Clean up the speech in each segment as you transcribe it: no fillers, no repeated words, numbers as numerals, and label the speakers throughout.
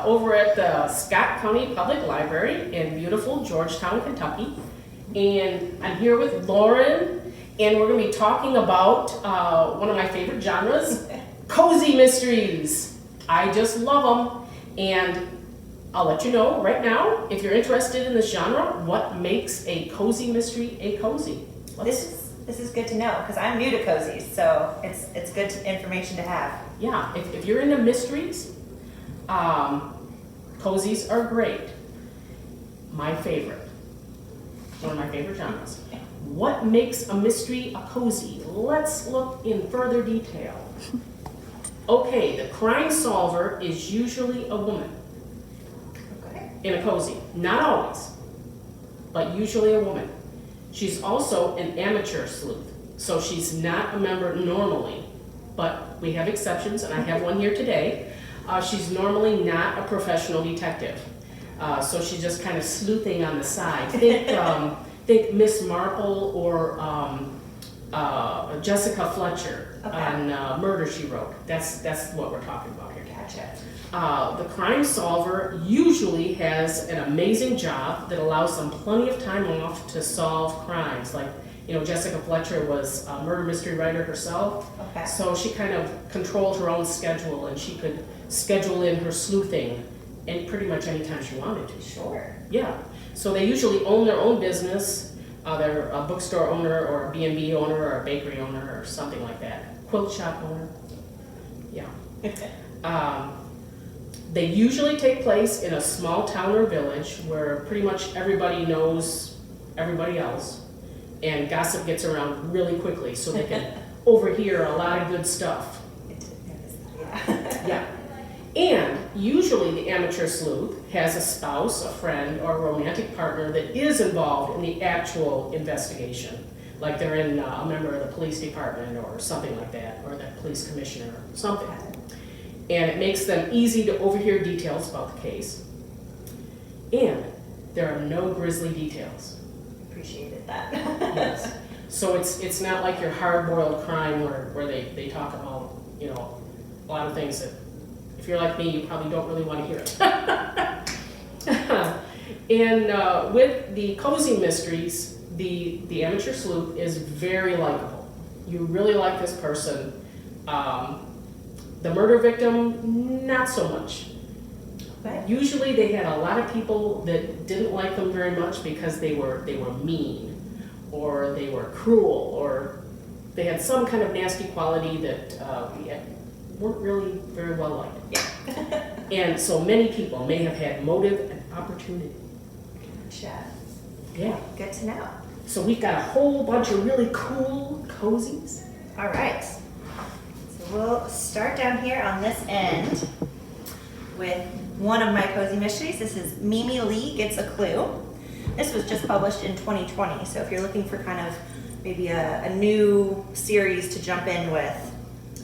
Speaker 1: over at the Scott County Public Library in beautiful Georgetown, Kentucky. And I'm here with Lauren, and we're going to be talking about one of my favorite genres, cozy mysteries. I just love them, and I'll let you know right now, if you're interested in this genre, what makes a cozy mystery a cozy.
Speaker 2: This is good to know, because I'm new to cozies, so it's good information to have.
Speaker 1: Yeah, if you're into mysteries, cozies are great. My favorite. One of my favorite genres. What makes a mystery a cozy? Let's look in further detail. Okay, the crime solver is usually a woman in a cozy. Not always, but usually a woman. She's also an amateur sleuth, so she's not a member normally, but we have exceptions, and I have one here today. She's normally not a professional detective, so she's just kind of sleuthing on the side. Think Miss Marple or Jessica Fletcher on Murder, She Wrote. That's what we're talking about here.
Speaker 2: Gotcha.
Speaker 1: The crime solver usually has an amazing job that allows them plenty of time off to solve crimes. Like, Jessica Fletcher was a murder mystery writer herself, so she kind of controlled her own schedule, and she could schedule in her sleuthing and pretty much anytime she wanted to.
Speaker 2: Sure.
Speaker 1: Yeah. So they usually own their own business. They're a bookstore owner or a B&B owner or a bakery owner or something like that. Quilt shop owner. Yeah. They usually take place in a small town or village where pretty much everybody knows everybody else, and gossip gets around really quickly, so they can overhear a lot of good stuff. Yeah. And usually the amateur sleuth has a spouse, a friend, or a romantic partner that is involved in the actual investigation. Like they're a member of the police department or something like that, or the police commissioner or something. And it makes them easy to overhear details about the case. And there are no grisly details.
Speaker 2: Appreciated that.
Speaker 1: Yes. So it's not like your hard-boiled crime where they talk about, a lot of things that, if you're like me, you probably don't really want to hear it. And with the cozy mysteries, the amateur sleuth is very likable. You really like this person. The murder victim, not so much.
Speaker 2: Okay.
Speaker 1: Usually they had a lot of people that didn't like them very much because they were mean, or they were cruel, or they had some kind of nasty quality that weren't really very well liked.
Speaker 2: Yeah.
Speaker 1: And so many people may have had motive and opportunity.
Speaker 2: Gotcha.
Speaker 1: Yeah.
Speaker 2: Good to know.
Speaker 1: So we've got a whole bunch of really cool cozies.
Speaker 2: All right. So we'll start down here on this end with one of my cozy mysteries. This is Mimi Lee Gets a Clue. This was just published in 2020, so if you're looking for kind of maybe a new series to jump in with,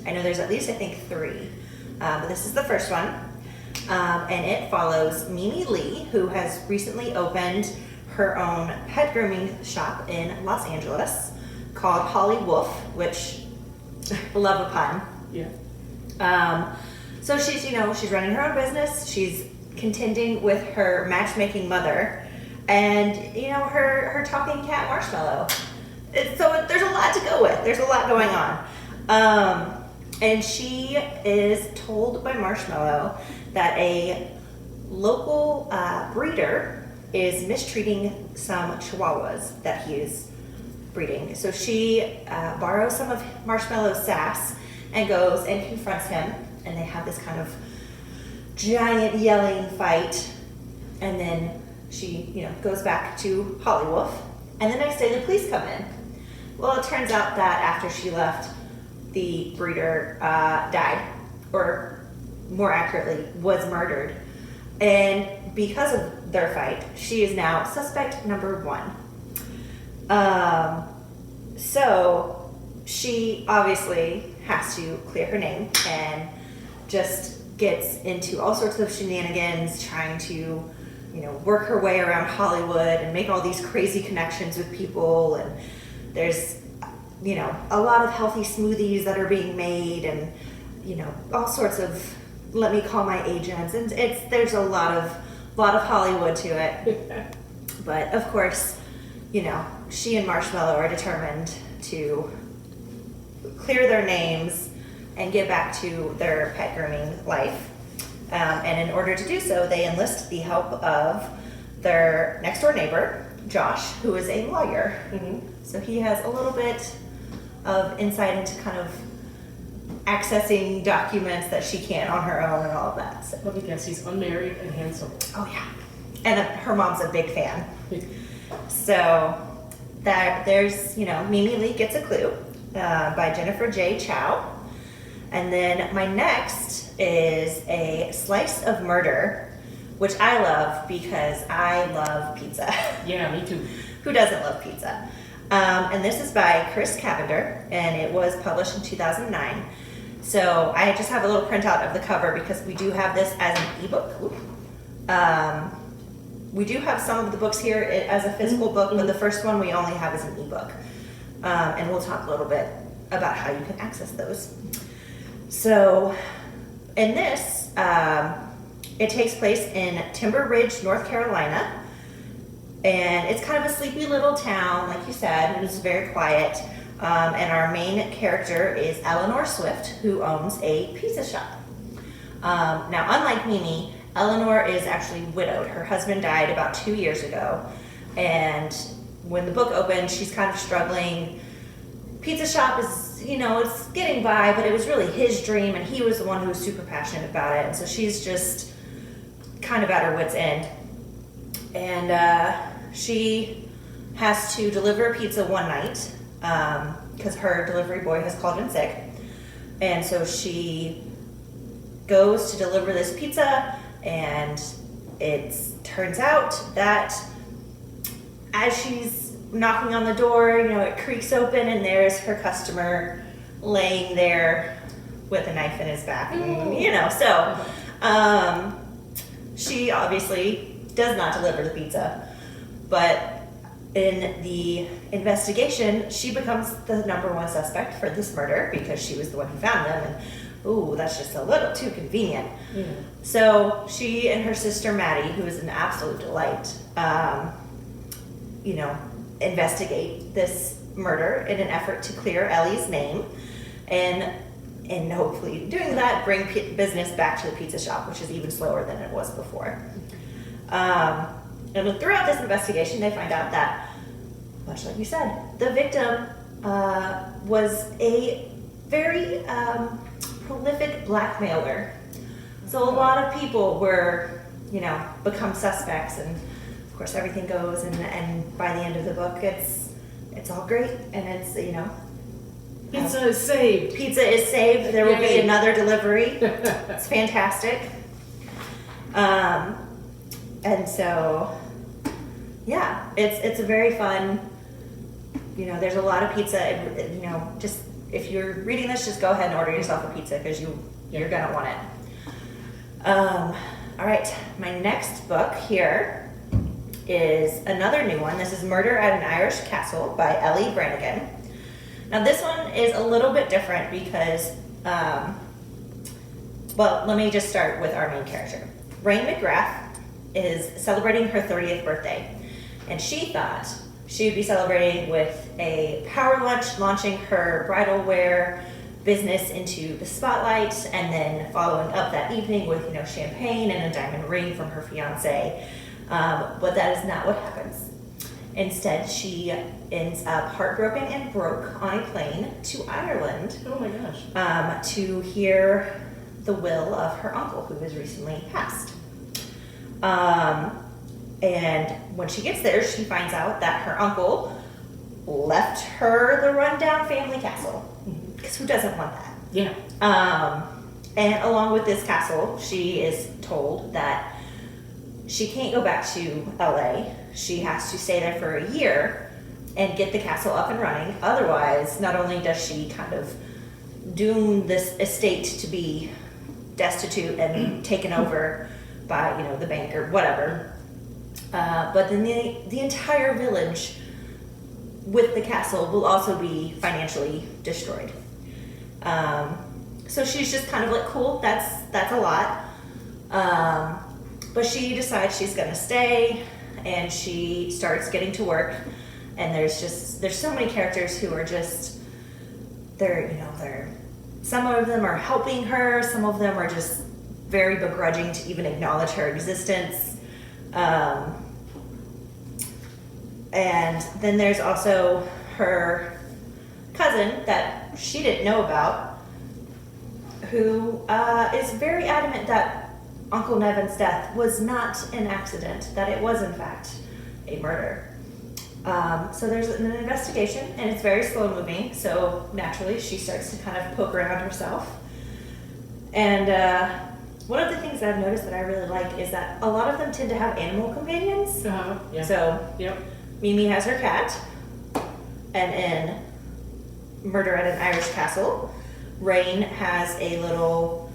Speaker 2: I know there's at least, I think, 3, but this is the first one, and it follows Mimi Lee, who has recently opened her own pet grooming shop in Los Angeles called Holly Wolf, which, love a pun.
Speaker 1: Yeah.
Speaker 2: So she's running her own business. She's contending with her matchmaking mother, and her talking cat Marshmallow. So there's a lot to go with. There's a lot going on, and she is told by Marshmallow that a local breeder is mistreating some Chihuahuas that he is breeding. So she borrows some of Marshmallow's sass and goes and confronts him, and they have this kind of giant yelling fight, and then she goes back to Holly Wolf, and the next day the police come in. Well, it turns out that after she left, the breeder died, or more accurately, was murdered, and because of their fight, she is now suspect number 1. So she obviously has to clear her name and just gets into all sorts of shenanigans trying to, work her way around Hollywood and make all these crazy connections with people. And there's, a lot of healthy smoothies that are being made, and, all sorts of let me call my agents, and there's a lot of Hollywood to it. But of course, you know, she and Marshmallow are determined to clear their names and get back to their pet grooming life. And in order to do so, they enlist the help of their next door neighbor, Josh, who is a lawyer.
Speaker 1: Mm-hmm.
Speaker 2: So he has a little bit of insight into kind of accessing documents that she can't on her own and all of that. So.
Speaker 1: Let me guess, he's unmarried and handsome.
Speaker 2: Oh yeah, and her mom's a big fan. So there's, you know, Mimi Lee Gets a Clue by Jennifer J. Chow. And then my next is A Slice of Murder, which I love because I love pizza.
Speaker 1: Yeah, me too.
Speaker 2: Who doesn't love pizza? And this is by Chris Cavender, and it was published in 2009. So I just have a little printout of the cover because we do have this as an ebook. We do have some of the books here as a physical book, but the first one we only have as an ebook. And we'll talk a little bit about how you can access those. So in this, it takes place in Timber Ridge, North Carolina. And it's kind of a sleepy little town, like you said, and it's very quiet. And our main character is Eleanor Swift, who owns a pizza shop. Now, unlike Mimi, Eleanor is actually widowed. Her husband died about 2 years ago. And when the book opened, she's kind of struggling. Pizza shop is, you know, it's getting by, but it was really his dream, and he was the one who was super passionate about it. And so she's just kind of at her wit's end. And she has to deliver a pizza one night because her delivery boy has called in sick. And so she goes to deliver this pizza, and it turns out that as she's knocking on the door, you know, it creaks open, and there's her customer laying there with a knife in his back. And, you know, so she obviously does not deliver the pizza, but in the investigation, she becomes the #1 suspect for this murder because she was the one who found them, and ooh, that's just a little too convenient.
Speaker 1: Yeah.
Speaker 2: So she and her sister Maddie, who is an absolute delight, you know, investigate this murder in an effort to clear Ellie's name, and hopefully doing that, bring business back to the pizza shop, which is even slower than it was before. And throughout this investigation, they find out that, much like you said, the victim was a very prolific blackmailer. So a lot of people were, you know, become suspects, and of course everything goes, and by the end of the book, it's all great, and it's, you know,
Speaker 1: Pizza is saved.
Speaker 2: Pizza is saved. There will be
Speaker 1: Yay.
Speaker 2: another delivery. It's fantastic. And so, yeah, it's a very fun, you know, there's a lot of pizza, you know, just, if you're reading this, just go ahead and order yourself a pizza because you're gonna want it. All right, my next book here is another new one. This is Murder at an Irish Castle by Ellie Brannigan. Now this one is a little bit different because, well, let me just start with our main character. Rain McGrath is celebrating her 30th birthday, and she thought she would be celebrating with a power lunch, launching her bridal wear business into the spotlight, and then following up that evening with, you know, champagne and a diamond ring from her fiance. But that is not what happens. Instead, she ends up heartbroken and broke on a plane to Ireland.
Speaker 1: Oh my gosh.
Speaker 2: To hear the will of her uncle, who has recently passed. And when she gets there, she finds out that her uncle left her the rundown family castle. Because who doesn't want that?
Speaker 1: Yeah.
Speaker 2: And along with this castle, she is told that she can't go back to LA. She has to stay there for a year and get the castle up and running. Otherwise, not only does she kind of doom this estate to be destitute and taken over by, you know, the bank or whatever, but then the entire village with the castle will also be financially destroyed. So she's just kind of like, cool, that's a lot. But she decides she's gonna stay, and she starts getting to work. And there's so many characters who are just, some of them are helping her, some of them are just very begrudging to even acknowledge her existence. And then there's also her cousin that she didn't know about, who is very adamant that Uncle Nevin's death was not an accident, that it was in fact a murder. So there's an investigation, and it's very slow moving, so naturally she starts to kind of poke around herself. And one of the things that I've noticed that I really like is that a lot of them tend to have animal companions.
Speaker 1: Yeah.
Speaker 2: So
Speaker 1: Yep.
Speaker 2: Mimi has her cat, and in Murder at an Irish Castle, Rain has a little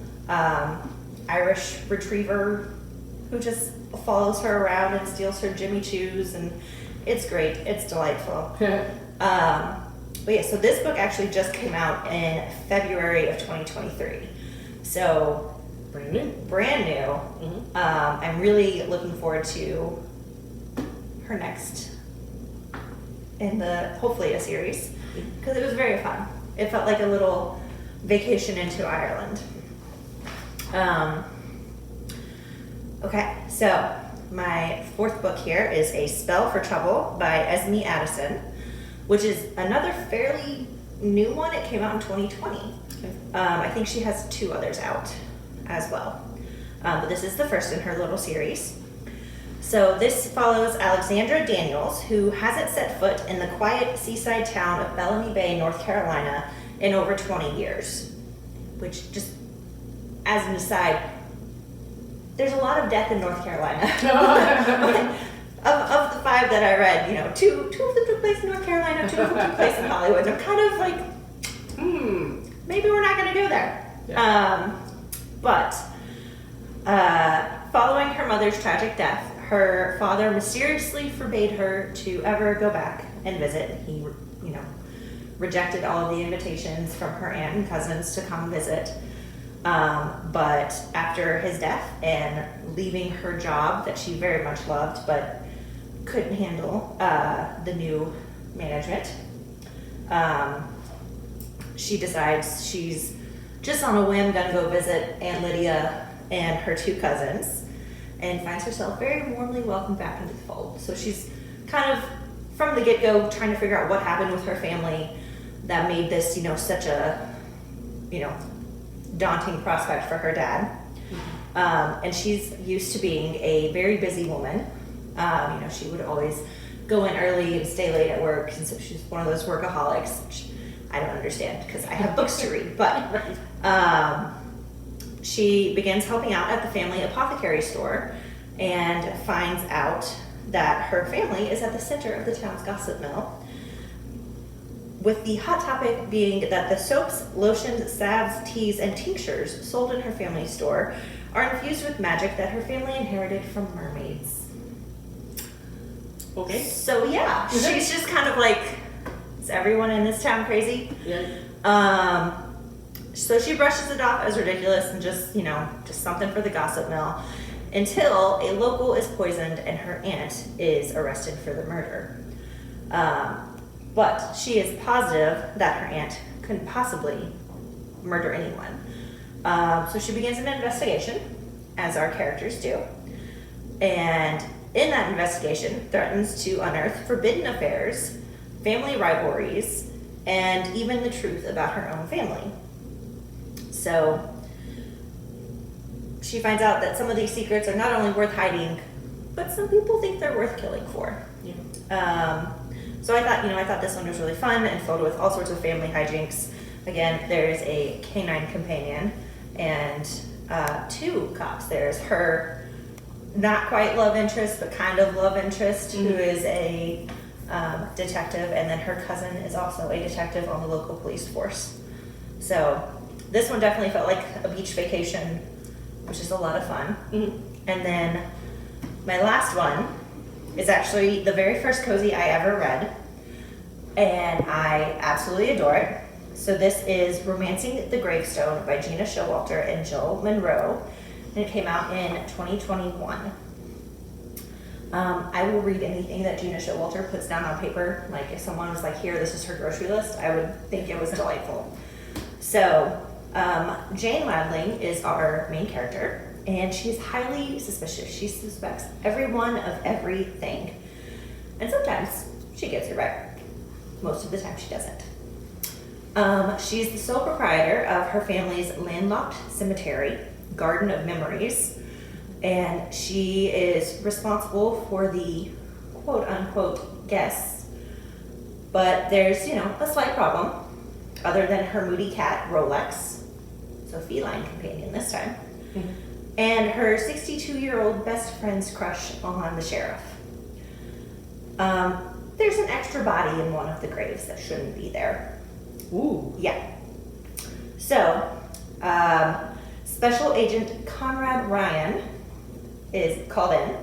Speaker 2: Irish retriever who just follows her around and steals her Jimmy Choos, and it's great. It's delightful. But yeah, so this book actually just came out in February of 2023. So
Speaker 1: Brand new.
Speaker 2: brand new.
Speaker 1: Mm-hmm.
Speaker 2: I'm really looking forward to her next hopefully a series, because it was very fun. It felt like a little vacation into Ireland. Okay, so my fourth book here is A Spell for Trouble by Esme Addison, which is another fairly new one. It came out in 2020.
Speaker 1: Okay.
Speaker 2: I think she has 2 others out as well. But this is the first in her little series. So this follows Alexandra Daniels, who hasn't set foot in the quiet seaside town of Bellamy Bay, North Carolina in over 20 years. Which, just as an aside, there's a lot of death in North Carolina. of the 5 that I read, 2 of them took place in North Carolina, 2 of them took place in Hollywood. I'm kind of like, maybe we're not going to go there.
Speaker 1: Yeah.
Speaker 2: But following her mother's tragic death, her father mysteriously forbade her to ever go back and visit. He, rejected all of the invitations from her aunt and cousins to come visit. But after his death and leaving her job that she very much loved but couldn't handle the new management, she decides she's just on a whim gonna go visit Aunt Lydia and her 2 cousins, and finds herself very warmly welcomed back into the fold. So she's kind of, from the get-go, trying to figure out what happened with her family that made this, such a, daunting prospect for her dad. And she's used to being a very busy woman. She would always go in early and stay late at work, and so she's one of those workaholics, which I don't understand because I have books to read. But she begins helping out at the family apothecary store and finds out that her family is at the center of the town's gossip mill, with the hot topic being that the soaps, lotions, salves, teas, and tinctures sold in her family store are infused with magic that her family inherited from mermaids.
Speaker 1: Okay.
Speaker 2: So yeah, she's just kind of like, is everyone in this town crazy?
Speaker 1: Yeah.
Speaker 2: So she brushes it off as ridiculous and just something for the gossip mill, until a local is poisoned and her aunt is arrested for the murder. But she is positive that her aunt couldn't possibly murder anyone. So she begins an investigation, as our characters do, and in that investigation threatens to unearth forbidden affairs, family rivalries, and even the truth about her own family. So she finds out that some of these secrets are not only worth hiding, but some people think they're worth killing for.
Speaker 1: Yeah.
Speaker 2: So I thought this one was really fun and filled with all sorts of family hijinks. Again, there's a canine companion and 2 cops. There's her not quite love interest, but kind of love interest, who is a detective, and then her cousin is also a detective on the local police force. So this one definitely felt like a beach vacation, which is a lot of fun. And then my last one is actually the very first cozy I ever read, and I absolutely adore it. So this is Romancing the Gravestone by Gina Showalter and Jill Monroe, and it came out in 2021. I will read anything that Gina Showalter puts down on paper. Like if someone was like, here, this is her grocery list, I would think it was delightful. So Jane Ladling is our main character, and she's highly suspicious. She suspects everyone of everything. And sometimes she gets it right. Most of the time she doesn't. She's the sole proprietor of her family's landlocked cemetery, Garden of Memories, and she is responsible for the quote-unquote guests. But there's, a slight problem, other than her moody cat, Rolex, so feline companion this time, and her 62-year-old best friend's crush on the sheriff. There's an extra body in one of the graves that shouldn't be there.
Speaker 1: Ooh.
Speaker 2: Yeah. So, Special Agent Conrad Ryan is called in,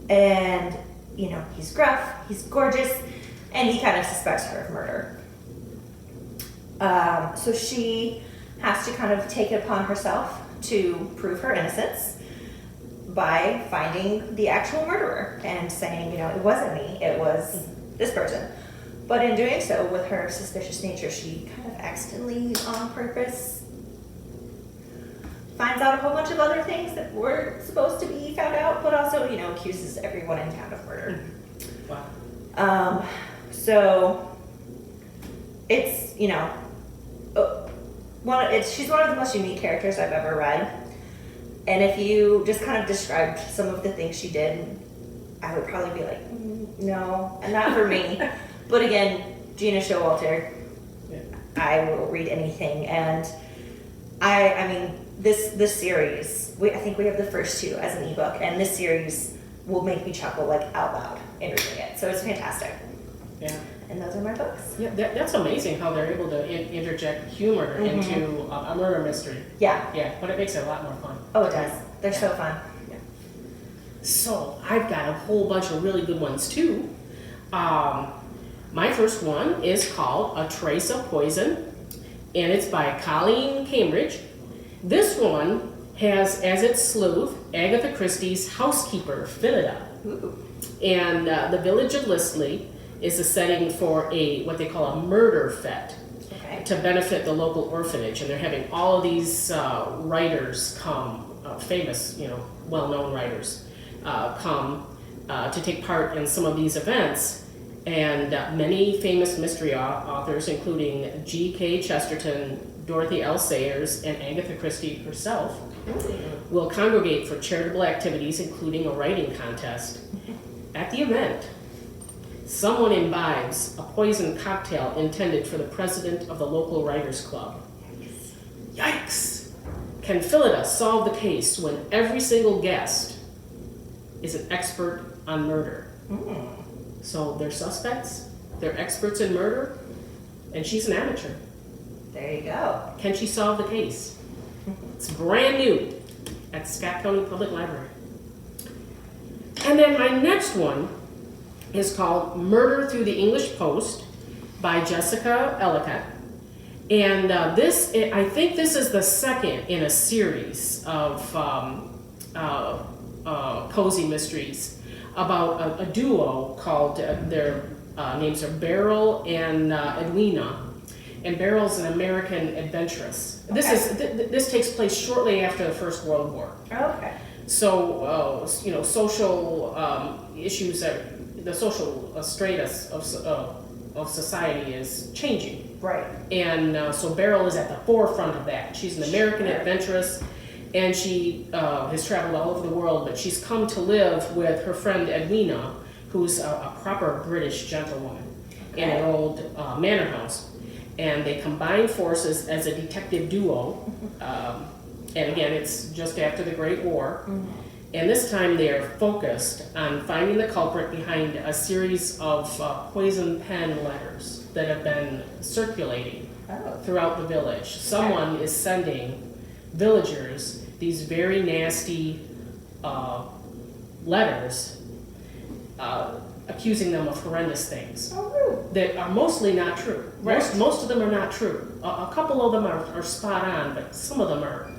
Speaker 2: and he's gruff, he's gorgeous, and he kind of suspects her of murder. So she has to kind of take it upon herself to prove her innocence by finding the actual murderer and saying, it wasn't me, it was this person. But in doing so, with her suspicious nature, she kind of accidentally, on purpose, finds out a whole bunch of other things that weren't supposed to be found out, but also, accuses everyone in town of murder.
Speaker 1: Wow.
Speaker 2: So it's, she's one of the most unique characters I've ever read. And if you just kind of described some of the things she did, I would probably be like, no, and not for me. But again, Gina Showalter,
Speaker 1: Yeah.
Speaker 2: I will read anything. And I mean, this series, I think we have the first two as an ebook, and this series will make me chuckle like out loud in reading it. So it's fantastic.
Speaker 1: Yeah.
Speaker 2: And those are my books.
Speaker 1: Yeah, that's amazing how they're able to interject humor into a murder mystery.
Speaker 2: Yeah.
Speaker 1: Yeah, but it makes it a lot more fun.
Speaker 2: Oh, it does. They're so fun.
Speaker 1: So I've got a whole bunch of really good ones too. My first one is called A Trace of Poison, and it's by Colleen Cambridge. This one has as its sleuth Agatha Christie's housekeeper, Phillida.
Speaker 2: Ooh.
Speaker 1: And the village of Listley is the setting for what they call a murder fete,
Speaker 2: Okay.
Speaker 1: to benefit the local orphanage. And they're having all of these writers come, famous, well-known writers, come to take part in some of these events. And many famous mystery authors, including G.K. Chesterton, Dorothy L. Sayers, and Agatha Christie herself, will congregate for charitable activities, including a writing contest. At the event, someone imbibes a poison cocktail intended for the president of the local writers' club. Yikes! Can Phillida solve the case when every single guest is an expert on murder? So they're suspects, they're experts in murder, and she's an amateur.
Speaker 2: There you go.
Speaker 1: Can she solve the case? It's brand new at Scott County Public Library. And then my next one is called Murder Through the English Post by Jessica Ellicott. And I think this is the second in a series of cozy mysteries about a duo called, their names are Beryl and Edwina. And Beryl's an American adventuress. This takes place shortly after the First World War.
Speaker 2: Okay.
Speaker 1: So, social issues the social status of society is changing.
Speaker 2: Right.
Speaker 1: And so Beryl is at the forefront of that. She's an American adventuress, and she has traveled all over the world, but she's come to live with her friend Edwina, who's a proper British gentlewoman in an old manor house. And they combine forces as a detective duo. And again, it's just after the Great War. And this time they are focused on finding the culprit behind a series of poison pen letters that have been circulating throughout the village. Someone is sending villagers these very nasty letters accusing them of horrendous things
Speaker 2: Oh,
Speaker 1: that are mostly not true.
Speaker 2: Right.
Speaker 1: Most of them are not true. A couple of them are spot on, but some of them are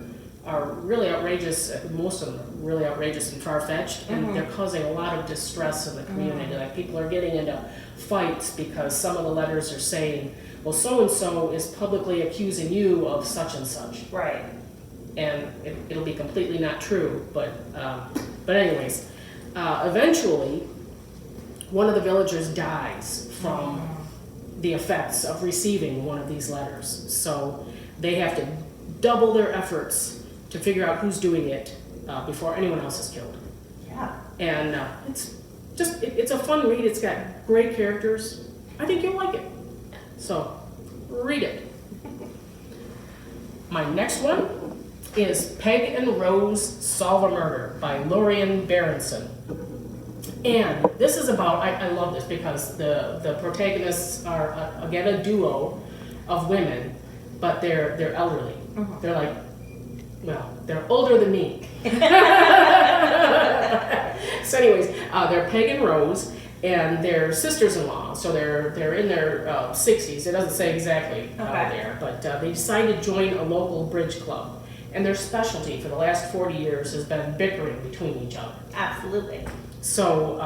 Speaker 1: really outrageous. Most of them are really outrageous and far-fetched, and they're causing a lot of distress in the community. Like, people are getting into fights because some of the letters are saying, well, so-and-so is publicly accusing you of such and such.
Speaker 2: right.
Speaker 1: And it'll be completely not true, but anyways, eventually, one of the villagers dies from the effects of receiving one of these letters. So they have to double their efforts to figure out who's doing it before anyone else is killed.
Speaker 2: Yeah.
Speaker 1: And it's a fun read. It's got great characters. I think you'll like it. So read it. My next one is Peg and Rose Solve a Murder by Lorian Berenson. And this is about, I love this because the protagonists are, again, a duo of women, but they're elderly. They're like, well, they're older than me. So anyways, they're Peg and Rose, and they're sisters-in-law, so they're in their 60s. It doesn't say exactly there, but they decided to join a local bridge club. And their specialty for the last 40 years has been bickering between each other.
Speaker 2: Absolutely.
Speaker 1: So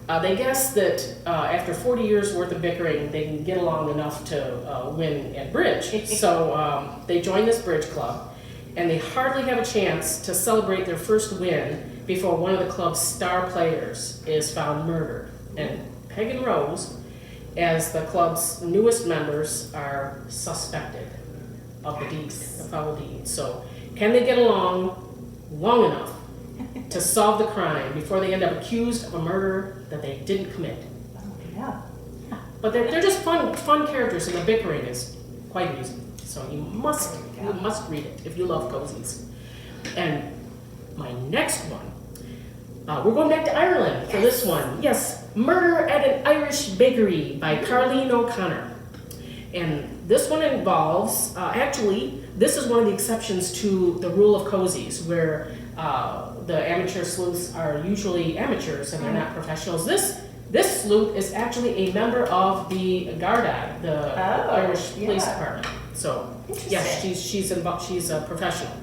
Speaker 1: they guess that after 40 years worth of bickering, they can get along enough to win at bridge. So they join this bridge club, and they hardly have a chance to celebrate their first win before one of the club's star players is found murdered. And Peg and Rose, as the club's newest members, are suspected of the deed, the foul deed. So can they get along long enough to solve the crime before they end up accused of a murder that they didn't commit?
Speaker 2: Oh, yeah.
Speaker 1: But they're just fun characters, and the bickering is quite amusing. So you must read it if you love cozies. And my next one, we're going back to Ireland for this one. Yes, Murder at an Irish Bakery by Carleen O'Connor. And this one involves, actually, this is one of the exceptions to the rule of cozies, where the amateur sleuths are usually amateurs and they're not professionals. This sleuth is actually a member of the Garda, the Irish Police Department. So, yes, she's a professional.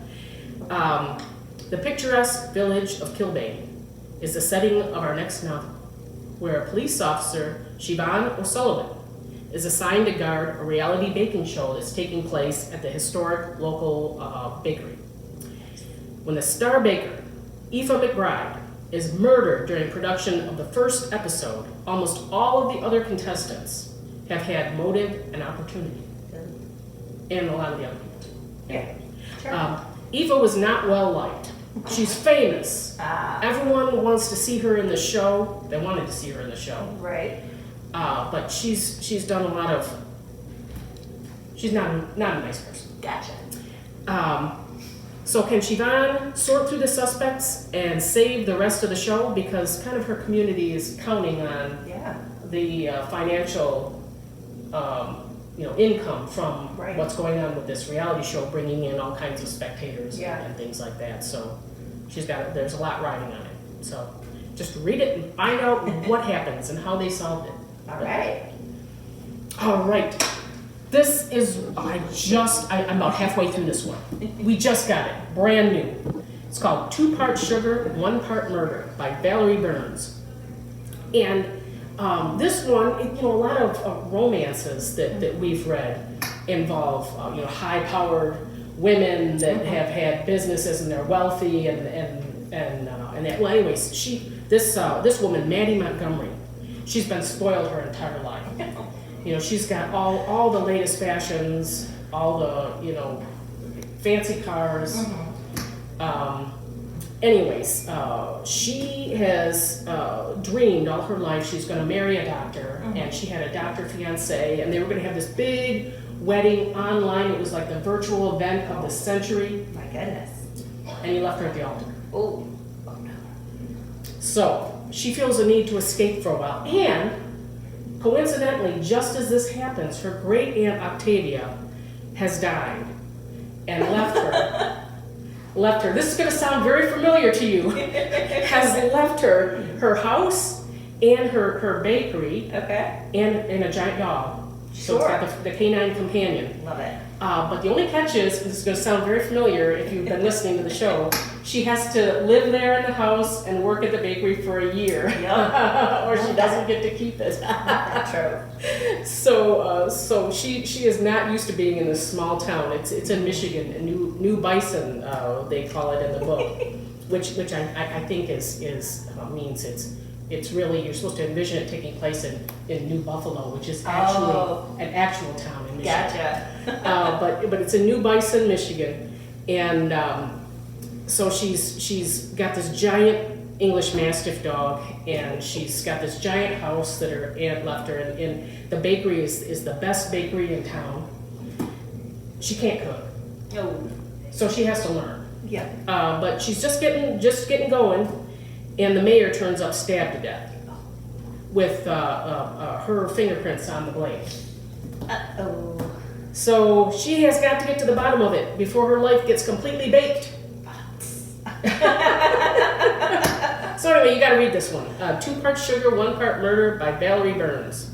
Speaker 1: The picturesque village of Kilbane is the setting of our next novel, where a police officer, Siobhan O'Sullivan, is assigned to guard a reality baking show that's taking place at the historic local bakery. When the star baker, Aoife McBride, is murdered during production of the first episode, almost all of the other contestants have had motive and opportunity. And a lot of the other people.
Speaker 2: Yeah. Sure.
Speaker 1: Aoife was not well liked. She's famous. Everyone wants to see her in the show. They wanted to see her in the show.
Speaker 2: Right.
Speaker 1: But she's done a lot of. She's not a nice person.
Speaker 2: Gotcha.
Speaker 1: So can Siobhan sort through the suspects and save the rest of the show, because kind of her community is counting on the financial income from what's going on with this reality show, bringing in all kinds of spectators and things like that. So there's a lot riding on it. So just read it and find out what happens and how they solved it. All right. This is, I'm about halfway through this one. We just got it, brand new. It's called 2 Part Sugar, 1 Part Murder by Valerie Burns. And this one, a lot of romances that we've read involve, high-powered women that have had businesses and they're wealthy and that. Well, anyways, this woman, Maddie Montgomery, she's been spoiled her entire life. She's got all the latest fashions, all the, fancy cars. She has dreamed all her life she's going to marry a doctor, and she had a doctor fiance, and they were going to have this big wedding online. It was like the virtual event of the century.
Speaker 2: My goodness.
Speaker 1: And he left her at the altar.
Speaker 2: Oh no.
Speaker 1: So she feels a need to escape for a while, and coincidentally, just as this happens, her great aunt Octavia has died and left her. This is going to sound very familiar to you. Has left her house and her bakery,
Speaker 2: Okay.
Speaker 1: and a giant dog. So
Speaker 2: Sure.
Speaker 1: it's got the canine companion.
Speaker 2: Love it.
Speaker 1: But the only catch is, this is going to sound very familiar if you've been listening to the show, she has to live there in the house and work at the bakery for a year, or she doesn't get to keep it.
Speaker 2: True.
Speaker 1: So she is not used to being in this small town. It's in Michigan, New Bison, they call it in the book, which I think means it's really, you're supposed to envision it taking place in New Buffalo, which is actually an actual town in Michigan.
Speaker 2: Gotcha.
Speaker 1: But it's in New Bison, Michigan, and so she's got this giant English Mastiff dog, and she's got this giant house that her aunt left her, and the bakery is the best bakery in town. She can't cook, so she has to learn.
Speaker 2: Yeah.
Speaker 1: But she's just getting going, and the mayor turns up stabbed to death with her fingerprints on the blade.
Speaker 2: Uh-oh.
Speaker 1: So she has got to get to the bottom of it before her life gets completely baked. So anyway, you got to read this one. 2 parts sugar, 1 part murder by Valerie Burns.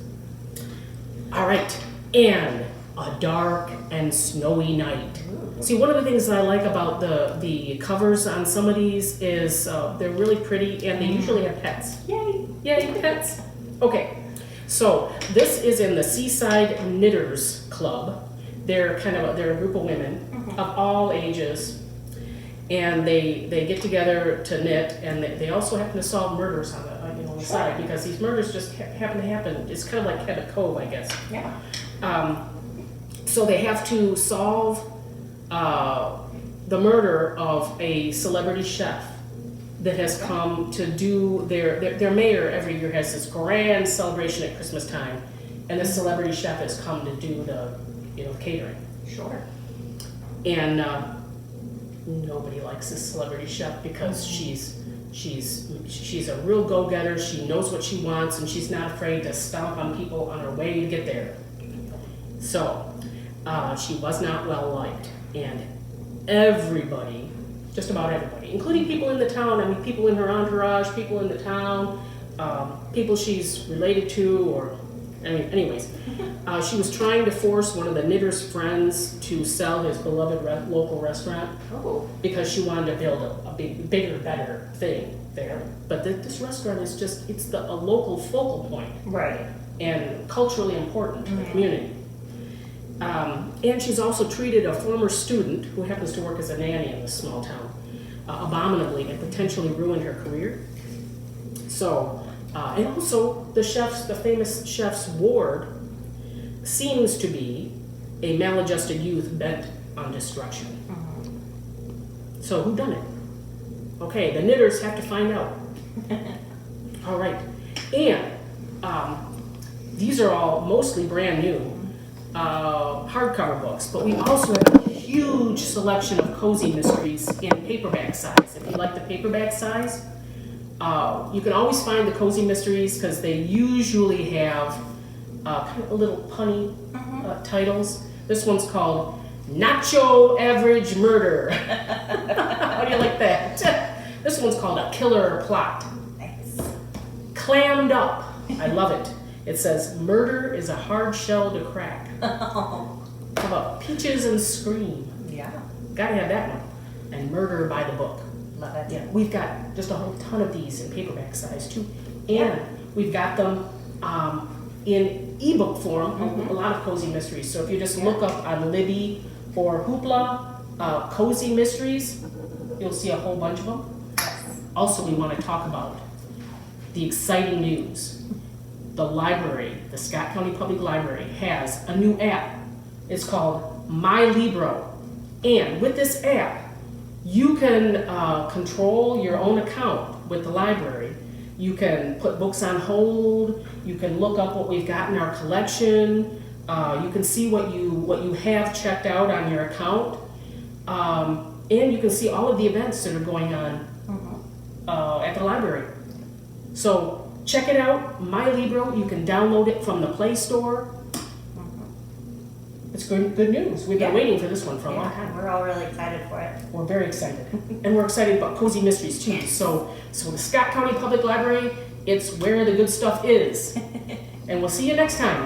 Speaker 1: All right, and a dark and snowy night. See, one of the things that I like about the covers on some of these is they're really pretty, and they usually have pets.
Speaker 2: Yay.
Speaker 1: Yay, pets. Okay, so this is in the Seaside Knitters Club. They're they're a group of women of all ages, and they get together to knit, and they also happen to solve murders on the side, because these murders just happen to happen. It's kind of like Cabot Cove, I guess.
Speaker 2: Yeah.
Speaker 1: So they have to solve the murder of a celebrity chef that has come to do their mayor every year has this grand celebration at Christmas time, and this celebrity chef has come to do the catering.
Speaker 2: Sure.
Speaker 1: And nobody likes this celebrity chef because she's a real go-getter. She knows what she wants, and she's not afraid to stomp on people on her way to get there. So she was not well liked, and everybody, just about everybody, including people in the town, I mean people in her entourage, people in the town, people she's related to, or anyways, she was trying to force one of the knitter's friends to sell his beloved local restaurant because she wanted to build a bigger, better thing there. But this restaurant is it's a local focal point,
Speaker 2: Right.
Speaker 1: and culturally important to the community. And she's also treated a former student who happens to work as a nanny in this small town abominably, and potentially ruined her career. So, and also the famous chef's ward seems to be a maladjusted youth bent on destruction. So who done it? Okay, the knitters have to find out. All right, and these are all mostly brand new hardcover books, but we also have a huge selection of cozy mysteries in paperback size. If you like the paperback size, you can always find the cozy mysteries because they usually have kind of a little punny titles. This one's called Nacho Average Murder. How do you like that? This one's called A Killer Plot.
Speaker 2: Nice.
Speaker 1: Clammed Up. I love it. It says, murder is a hard shell to crack. How about Peaches and Scream?
Speaker 2: Yeah.
Speaker 1: Gotta have that one. And Murder by the Book.
Speaker 2: Love it.
Speaker 1: Yeah, we've got just a whole ton of these in paperback size too. And we've got them in ebook form, a lot of cozy mysteries. So if you just look up on Libby or Hoopla, cozy mysteries, you'll see a whole bunch of them. Also, we want to talk about the exciting news. The library, the Scott County Public Library, has a new app. It's called My Libro. And with this app, you can control your own account with the library. You can put books on hold. You can look up what we've got in our collection. You can see what you have checked out on your account. And you can see all of the events that are going on at the library. So check it out, My Libro. You can download it from the Play Store. It's good news. We've been waiting for this one for a long time.
Speaker 2: We're all really excited for it.
Speaker 1: We're very excited. And we're excited about cozy mysteries too. So the Scott County Public Library It's where the good stuff is. And we'll see you next time.